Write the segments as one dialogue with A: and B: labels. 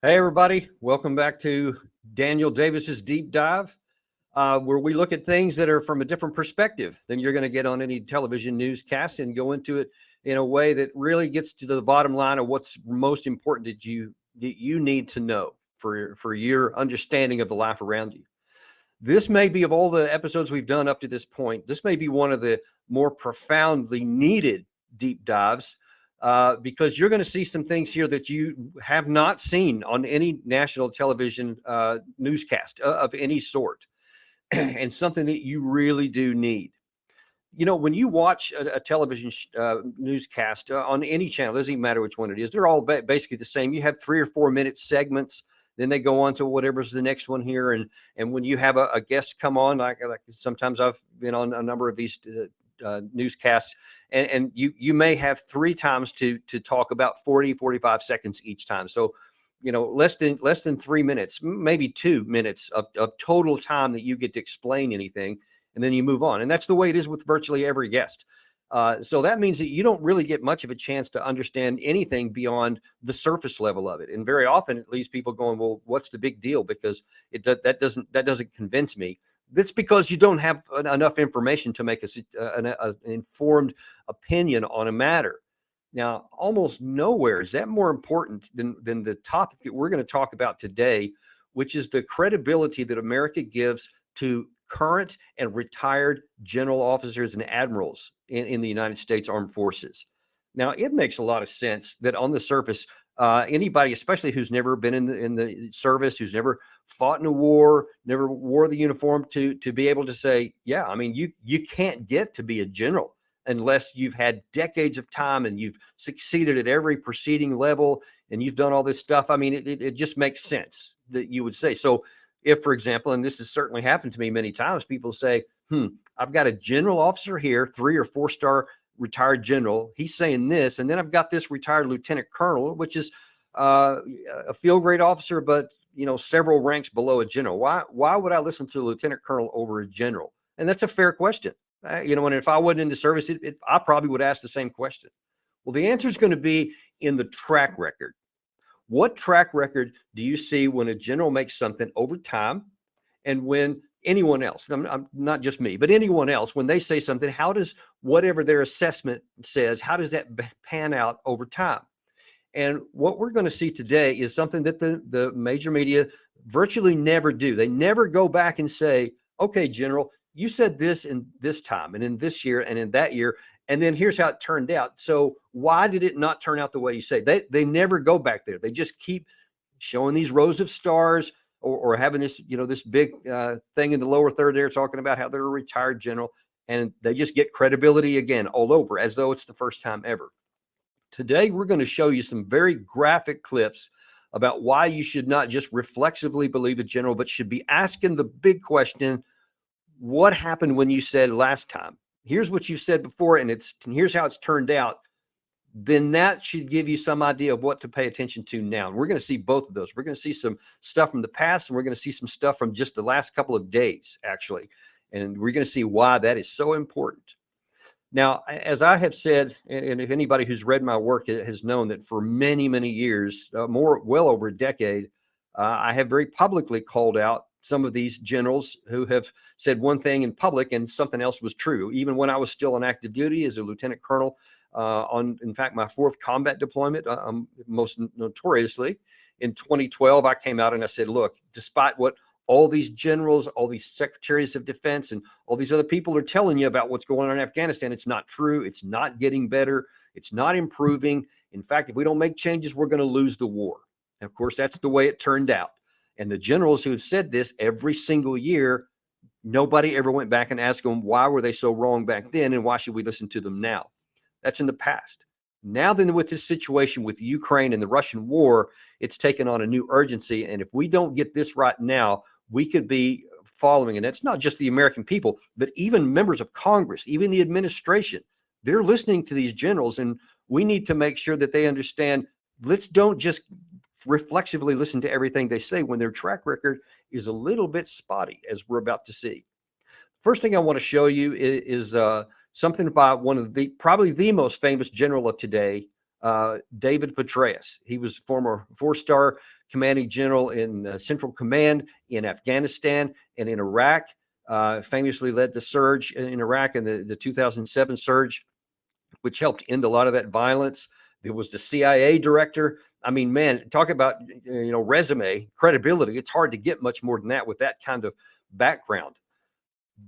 A: Hey, everybody. Welcome back to Daniel Davis's Deep Dive, where we look at things that are from a different perspective than you're going to get on any television newscast and go into it in a way that really gets to the bottom line of what's most important that you need to know for your understanding of the life around you. This may be, of all the episodes we've done up to this point, this may be one of the more profoundly needed deep dives, because you're going to see some things here that you have not seen on any national television newscast of any sort, and something that you really do need. You know, when you watch a television newscast on any channel, doesn't even matter which one it is, they're all basically the same. You have 3 or 4 minute segments, then they go on to whatever's the next one here. And when you have a guest come on, like sometimes I've been on a number of these newscasts, and you may have 3 times to talk about 40-45 seconds each time. So, you know, less than 3 minutes, maybe 2 minutes of total time that you get to explain anything, and then you move on. And that's the way it is with virtually every guest. So that means that you don't really get much of a chance to understand anything beyond the surface level of it. And very often it leaves people going, well, what's the big deal? Because that doesn't convince me. That's because you don't have enough information to make an informed opinion on a matter. Now, almost nowhere is that more important than the topic that we're going to talk about today, which is the credibility that America gives to current and retired general officers and admirals in the United States Armed Forces. Now, it makes a lot of sense that on the surface, anybody, especially who's never been in the service, who's never fought in a war, never wore the uniform, to be able to say, yeah, I mean, you can't get to be a general unless you've had decades of time and you've succeeded at every preceding level and you've done all this stuff. I mean, it just makes sense that you would say. So if, for example, and this has certainly happened to me many times, people say, I've got a general officer here, 3 or 4 star retired general. He's saying this. And then I've got this retired lieutenant colonel, which is a field grade officer, but, you know, several ranks below a general. Why would I listen to a lieutenant colonel over a general? And that's a fair question. You know, and if I wasn't in the service, I probably would ask the same question. Well, the answer is going to be in the track record. What track record do you see when a general makes something over time, and when anyone else, I'm not just me, but anyone else, when they say something, how does whatever their assessment says, how does that pan out over time? And what we're going to see today is something that the major media virtually never do. They never go back and say, okay, General, you said this in this time and in this year and in that year, and then here's how it turned out. So why did it not turn out the way you say? They never go back there. They just keep showing these rows of stars, or having this, you know, this big thing in the lower third there talking about how they're a retired general, and they just get credibility again all over as though it's the first time ever. Today, we're going to show you some very graphic clips about why you should not just reflexively believe a general, but should be asking the big question, what happened when you said last time? Here's what you said before, and here's how it's turned out. Then that should give you some idea of what to pay attention to now. And we're going to see both of those. We're going to see some stuff from the past, and we're going to see some stuff from just the last couple of days, actually. And we're going to see why that is so important. Now, as I have said, and if anybody who's read my work has known that for many, many years, well over a decade, I have very publicly called out some of these generals who have said one thing in public and something else was true. Even when I was still on active duty as a lieutenant colonel, in fact, my 4th combat deployment, most notoriously in 2012, I came out and I said, look, despite what all these generals, all these secretaries of defense, and all these other people are telling you about what's going on in Afghanistan, it's not true. It's not getting better. It's not improving. In fact, if we don't make changes, we're going to lose the war. And of course, that's the way it turned out. And the generals who have said this every single year, nobody ever went back and asked them, why were they so wrong back then, and why should we listen to them now? That's in the past. Now then, with this situation with Ukraine and the Russian war, it's taken on a new urgency. And if we don't get this right now, we could be following, and it's not just the American people, but even members of Congress, even the administration, they're listening to these generals, and we need to make sure that they understand, let's don't just reflexively listen to everything they say when their track record is a little bit spotty, as we're about to see. First thing I want to show you is something about one of probably the most famous general of today, David Petraeus. He was former 4-star commanding general in Central Command in Afghanistan and in Iraq. Famously led the surge in Iraq in the 2007 surge, which helped end a lot of that violence. There was the CIA director. I mean, man, talk about, resume, credibility. It's hard to get much more than that with that kind of background.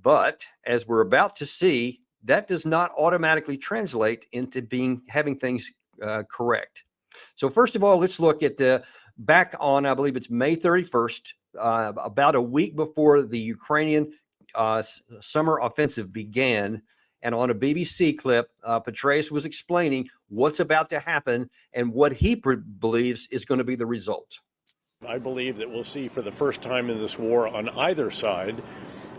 A: But as we're about to see, that does not automatically translate into having things correct. So first of all, let's look at back on, I believe it's May 31st, about a week before the Ukrainian summer offensive began. And on a BBC clip, Petraeus was explaining what's about to happen and what he believes is going to be the result.
B: I believe that we'll see for the first time in this war on either side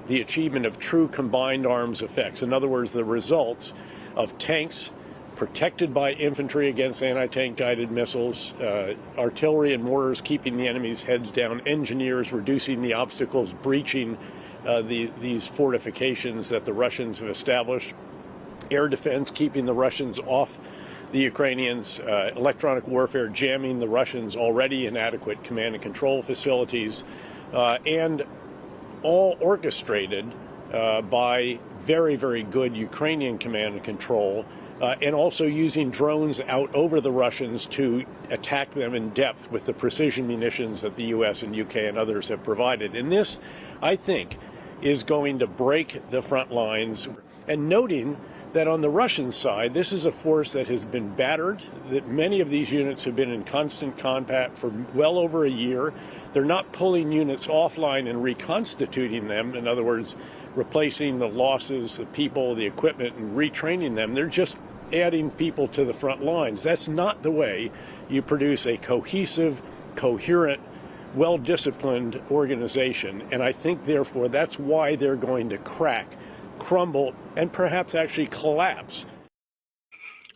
B: the achievement of true combined arms effects. In other words, the results of tanks protected by infantry against anti-tank guided missiles, artillery and mortars keeping the enemy's heads down, engineers reducing the obstacles, breaching these fortifications that the Russians have established, air defense keeping the Russians off the Ukrainians, electronic warfare jamming the Russians' already inadequate command and control facilities, and all orchestrated by very, very good Ukrainian command and control, and also using drones out over the Russians to attack them in depth with the precision munitions that the U.S. and U.K. and others have provided. And this, I think, is going to break the front lines. And noting that on the Russian side, this is a force that has been battered, that many of these units have been in constant combat for well over a year. They're not pulling units offline and reconstituting them, in other words, replacing the losses, the people, the equipment, and retraining them. They're just adding people to the front lines. That's not the way you produce a cohesive, coherent, well-disciplined organization. And I think, therefore, that's why they're going to crack, crumble, and perhaps actually collapse.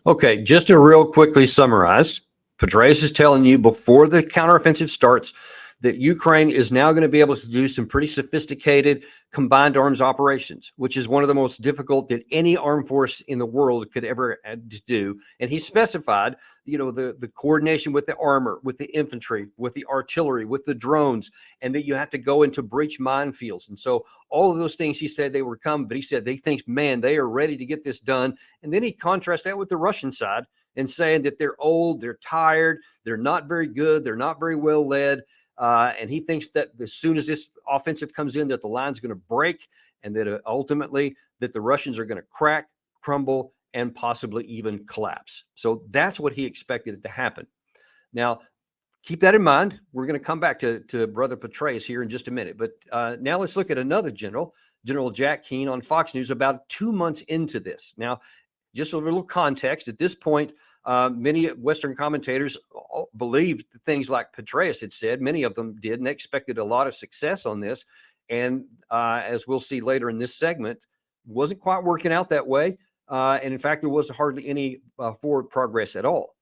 A: Okay, just to real quickly summarize, Petraeus is telling you before the counteroffensive starts that Ukraine is now going to be able to do some pretty sophisticated combined arms operations, which is one of the most difficult that any armed force in the world could ever do. And he specified, the coordination with the armor, with the infantry, with the artillery, with the drones, and that you have to go into breach minefields. And so all of those things, he said they were coming, but he said they think, man, they are ready to get this done. And then he contrasts that with the Russian side and saying that they're old, they're tired, they're not very good, they're not very well led. And he thinks that as soon as this offensive comes in, that the line's going to break, and that ultimately that the Russians are going to crack, crumble, and possibly even collapse. So that's what he expected to happen. Now, keep that in mind. We're going to come back to Brother Petraeus here in just a minute. But now let's look at another general, General Jack Keane on Fox News, about 2 months into this. Now, just a little context. At this point, many Western commentators believed things like Petraeus had said. Many of them did, and they expected a lot of success on this. And as we'll see later in this segment, wasn't quite working out that way. And in fact, there was hardly any forward progress at all.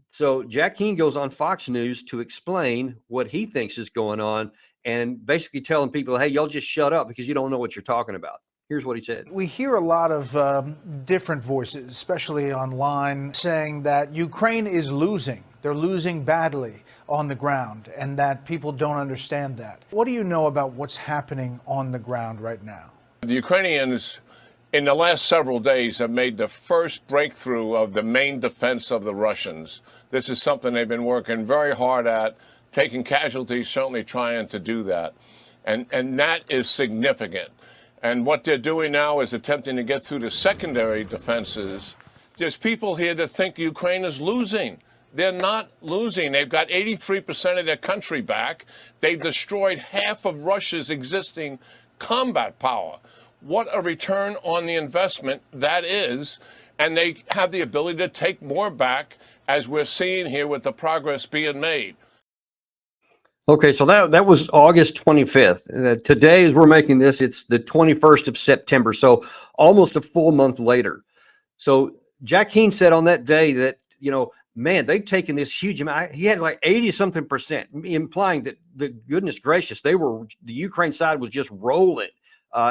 A: So Jack Keane goes on Fox News to explain what he thinks is going on and basically telling people, hey, y'all just shut up because you don't know what you're talking about. Here's what he said.
C: We hear a lot of different voices, especially online, saying that Ukraine is losing. They're losing badly on the ground, and that people don't understand that. What do you know about what's happening on the ground right now?
D: The Ukrainians, in the last several days, have made the first breakthrough of the main defense of the Russians. This is something they've been working very hard at, taking casualties, certainly trying to do that. And that is significant. And what they're doing now is attempting to get through the secondary defenses. There's people here that think Ukraine is losing. They're not losing. They've got 83% of their country back. They've destroyed half of Russia's existing combat power. What a return on the investment that is. And they have the ability to take more back, as we're seeing here with the progress being made.
A: Okay, so that was August 25th. Today, as we're making this, it's the 21st of September, so almost a full month later. So Jack Keane said on that day that, man, they've taken this huge amount. He had like 80-something%, implying that, goodness gracious, the Ukraine side was just rolling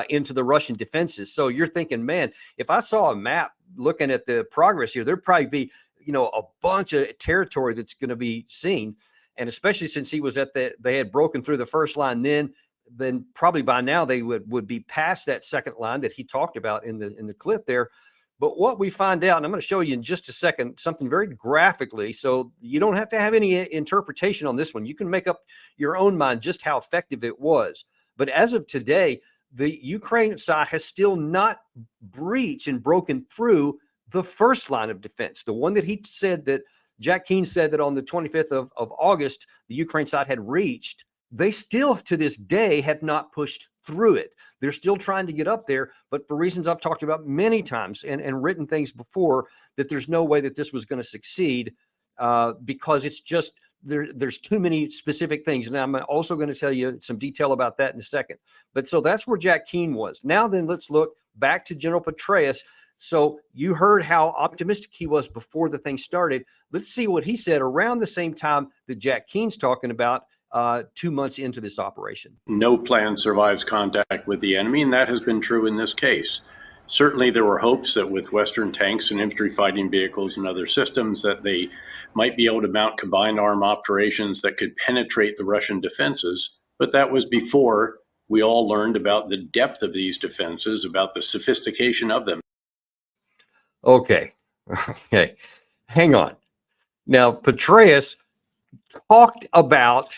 A: into the Russian defenses. So you're thinking, man, if I saw a map looking at the progress here, there'd probably be a bunch of territory that's going to be seen. And especially since he was they had broken through the first line, then probably by now they would be past that second line that he talked about in the clip there. But what we find out, and I'm going to show you in just a second, something very graphically, so you don't have to have any interpretation on this one. You can make up your own mind just how effective it was. But as of today, the Ukraine side has still not breached and broken through the first line of defense, the one that he said that Jack Keane said that on the 25th of August, the Ukraine side had reached. They still, to this day, have not pushed through it. They're still trying to get up there, but for reasons I've talked about many times and written things before, that there's no way that this was going to succeed because it's just there's too many specific things. And I'm also going to tell you some detail about that in a second. But so that's where Jack Keane was. Now then, let's look back to General Petraeus. So you heard how optimistic he was before the thing started. Let's see what he said around the same time that Jack Keane's talking about 2 months into this operation.
E: No plan survives contact with the enemy, and that has been true in this case. Certainly there were hopes that with Western tanks and infantry fighting vehicles and other systems that they might be able to mount combined arm operations that could penetrate the Russian defenses, but that was before we all learned about the depth of these defenses, about the sophistication of them.
A: Okay. Hang on. Now, Petraeus talked about,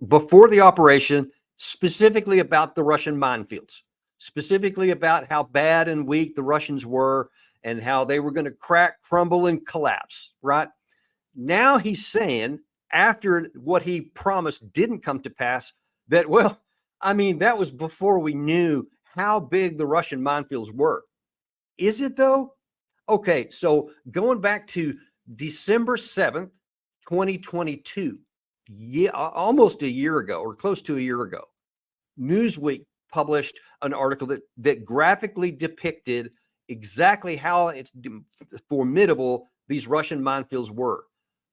A: before the operation, specifically about the Russian minefields, specifically about how bad and weak the Russians were and how they were going to crack, crumble, and collapse, right? Now he's saying, after what he promised didn't come to pass, that, well, I mean, that was before we knew how big the Russian minefields were. Is it, though? Okay, so going back to December 7th, 2022, almost a year ago, or close to a year ago, Newsweek published an article that graphically depicted exactly how formidable these Russian minefields were.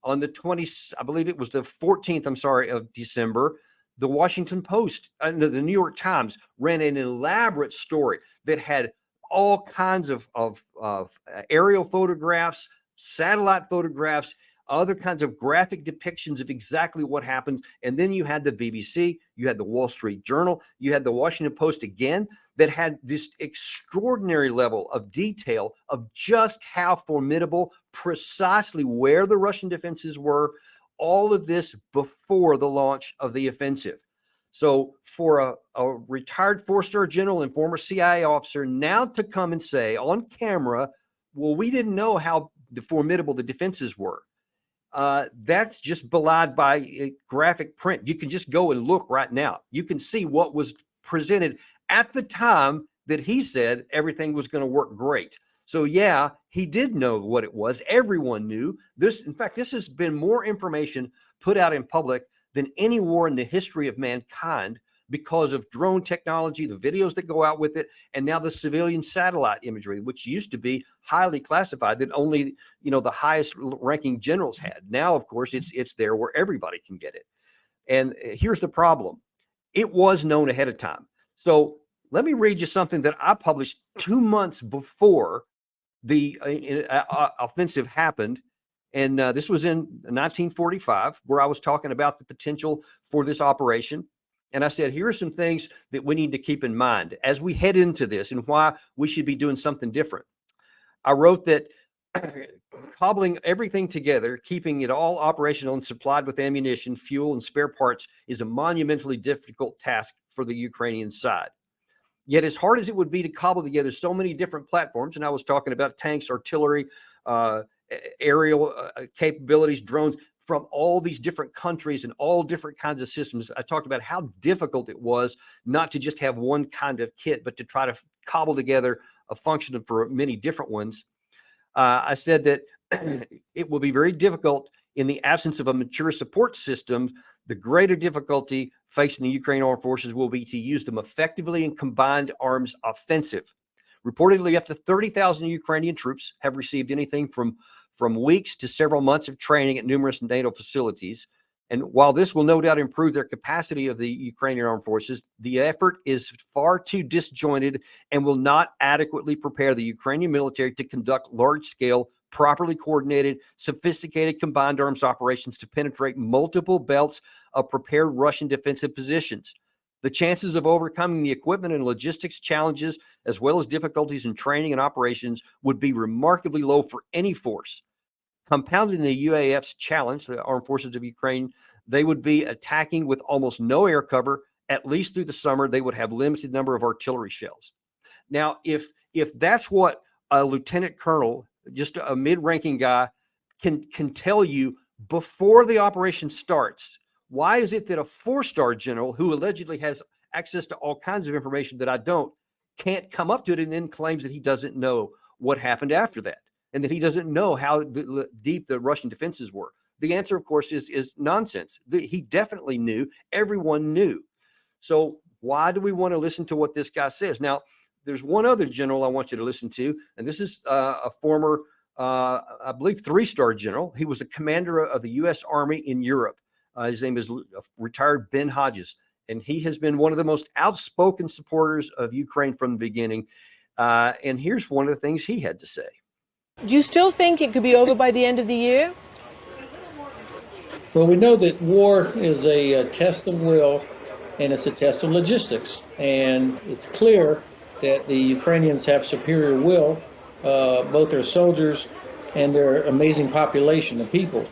A: On the 20th, I believe it was the 14th, of December, the Washington Post, the New York Times ran an elaborate story that had all kinds of aerial photographs, satellite photographs, other kinds of graphic depictions of exactly what happened. And then you had the BBC, you had the Wall Street Journal, you had the Washington Post again, that had this extraordinary level of detail of just how formidable, precisely where the Russian defenses were, all of this before the launch of the offensive. So for a retired four-star general and former CIA officer now to come and say on camera, well, we didn't know how formidable the defenses were. That's just belied by a graphic print. You can just go and look right now. You can see what was presented at the time that he said everything was going to work great. So yeah, he did know what it was. Everyone knew this. In fact, this has been more information put out in public than any war in the history of mankind, because of drone technology, the videos that go out with it, and now the civilian satellite imagery, which used to be highly classified, that only the highest ranking generals had. Now, of course, it's there where everybody can get it. And here's the problem. It was known ahead of time. So let me read you something that I published 2 months before the offensive happened. And this was in 1945, where I was talking about the potential for this operation. And I said, here are some things that we need to keep in mind as we head into this and why we should be doing something different. I wrote that cobbling everything together, keeping it all operational and supplied with ammunition, fuel, and spare parts is a monumentally difficult task for the Ukrainian side. Yet as hard as it would be to cobble together so many different platforms, and I was talking about tanks, artillery, aerial capabilities, drones, from all these different countries and all different kinds of systems. I talked about how difficult it was not to just have one kind of kit, but to try to cobble together a function for many different ones. I said that it will be very difficult in the absence of a mature support system. The greater difficulty facing the Ukrainian armed forces will be to use them effectively in combined arms offensive. Reportedly, up to 30,000 Ukrainian troops have received anything from weeks to several months of training at numerous NATO facilities. And while this will no doubt improve their capacity of the Ukrainian armed forces, the effort is far too disjointed and will not adequately prepare the Ukrainian military to conduct large-scale properly coordinated, sophisticated combined arms operations to penetrate multiple belts of prepared Russian defensive positions. The chances of overcoming the equipment and logistics challenges, as well as difficulties in training and operations, would be remarkably low for any force. Compounding the UAF's challenge, the Armed Forces of Ukraine, they would be attacking with almost no air cover. At least through the summer, they would have limited number of artillery shells. Now, if that's what a lieutenant colonel, just a mid-ranking guy, can tell you before the operation starts, why is it that a four-star general who allegedly has access to all kinds of information that I don't can't come up to it and then claims that he doesn't know what happened after that and that he doesn't know how deep the Russian defenses were? The answer, of course, is nonsense. He definitely knew. Everyone knew. So why do we want to listen to what this guy says? Now, there's one other general I want you to listen to, and this is a former, I believe, three-star general. He was a commander of the U.S. Army in Europe. His name is retired Ben Hodges, and he has been one of the most outspoken supporters of Ukraine from the beginning. And here's one of the things he had to say.
F: Do you still think it could be over by the end of the year?
G: Well, we know that war is a test of will, and it's a test of logistics. And it's clear that the Ukrainians have superior will, both their soldiers and their amazing population of people,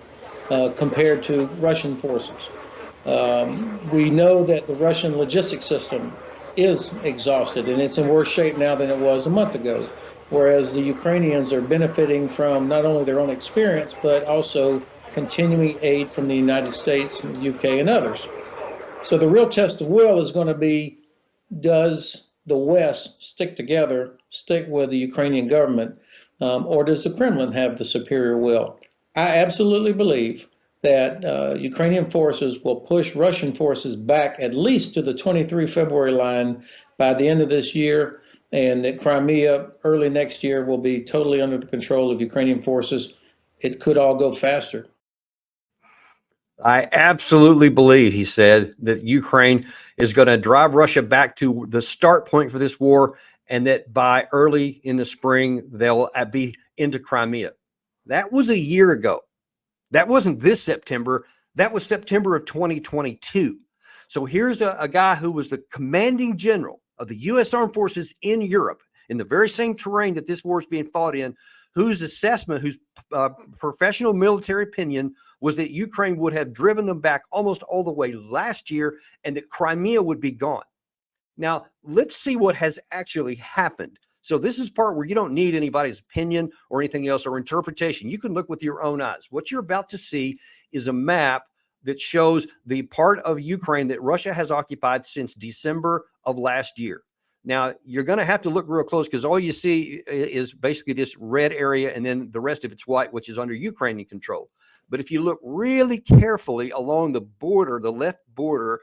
G: compared to Russian forces. We know that the Russian logistics system is exhausted, and it's in worse shape now than it was a month ago, whereas the Ukrainians are benefiting from not only their own experience, but also continuing aid from the United States, and the UK, and others. So the real test of will is going to be, does the West stick together, stick with the Ukrainian government, or does the Kremlin have the superior will? I absolutely believe that Ukrainian forces will push Russian forces back at least to the 23 February line by the end of this year, and that Crimea early next year will be totally under the control of Ukrainian forces. It could all go faster.
A: I absolutely believe, he said, that Ukraine is going to drive Russia back to the start point for this war, and that by early in the spring, they'll be into Crimea. That was a year ago. That wasn't this September. That was September of 2022. So here's a guy who was the commanding general of the U.S. Armed Forces in Europe, in the very same terrain that this war is being fought in, whose assessment, whose professional military opinion was that Ukraine would have driven them back almost all the way last year and that Crimea would be gone. Now, let's see what has actually happened. So this is part where you don't need anybody's opinion or anything else or interpretation. You can look with your own eyes. What you're about to see is a map that shows the part of Ukraine that Russia has occupied since December of last year. Now, you're going to have to look real close because all you see is basically this red area and then the rest of it's white, which is under Ukrainian control. But if you look really carefully along the border, the left border,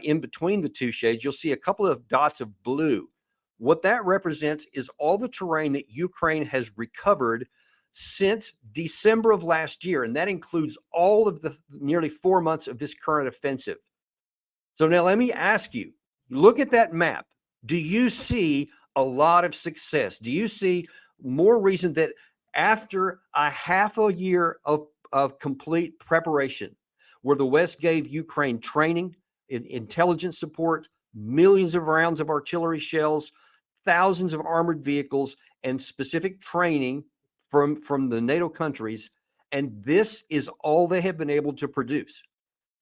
A: in between the two shades, you'll see a couple of dots of blue. What that represents is all the terrain that Ukraine has recovered since December of last year, and that includes all of the nearly 4 months of this current offensive. So now let me ask you, look at that map. Do you see a lot of success? Do you see more reason that after a half a year of complete preparation, where the West gave Ukraine training, intelligence support, millions of rounds of artillery shells, thousands of armored vehicles, and specific training from the NATO countries, and this is all they have been able to produce.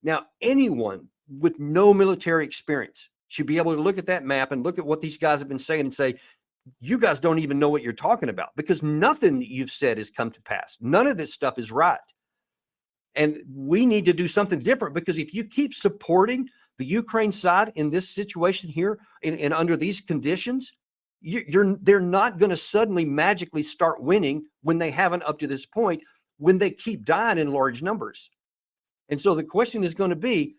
A: Now, anyone with no military experience should be able to look at that map and look at what these guys have been saying and say, you guys don't even know what you're talking about, because nothing that you've said has come to pass. None of this stuff is right. And we need to do something different, because if you keep supporting the Ukraine side in this situation here and under these conditions, they're not going to suddenly magically start winning when they haven't up to this point, when they keep dying in large numbers. And so the question is going to be,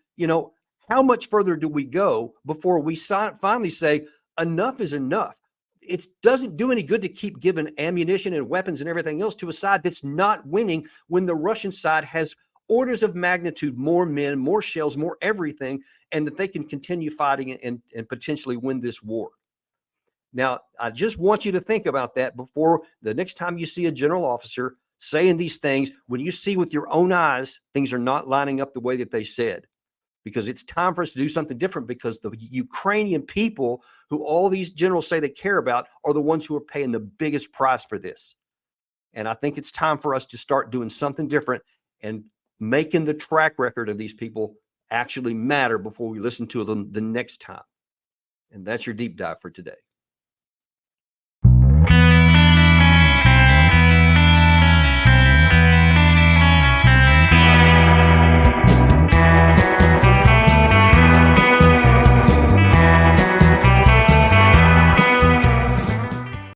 A: how much further do we go before we finally say enough is enough? It doesn't do any good to keep giving ammunition and weapons and everything else to a side that's not winning when the Russian side has orders of magnitude more men, more shells, more everything, and that they can continue fighting and potentially win this war. Now, I just want you to think about that before the next time you see a general officer saying these things when you see with your own eyes things are not lining up the way that they said. Because it's time for us to do something different, because the Ukrainian people, who all these generals say they care about, are the ones who are paying the biggest price for this. And I think it's time for us to start doing something different and making the track record of these people actually matter before we listen to them the next time. And that's your deep dive for today.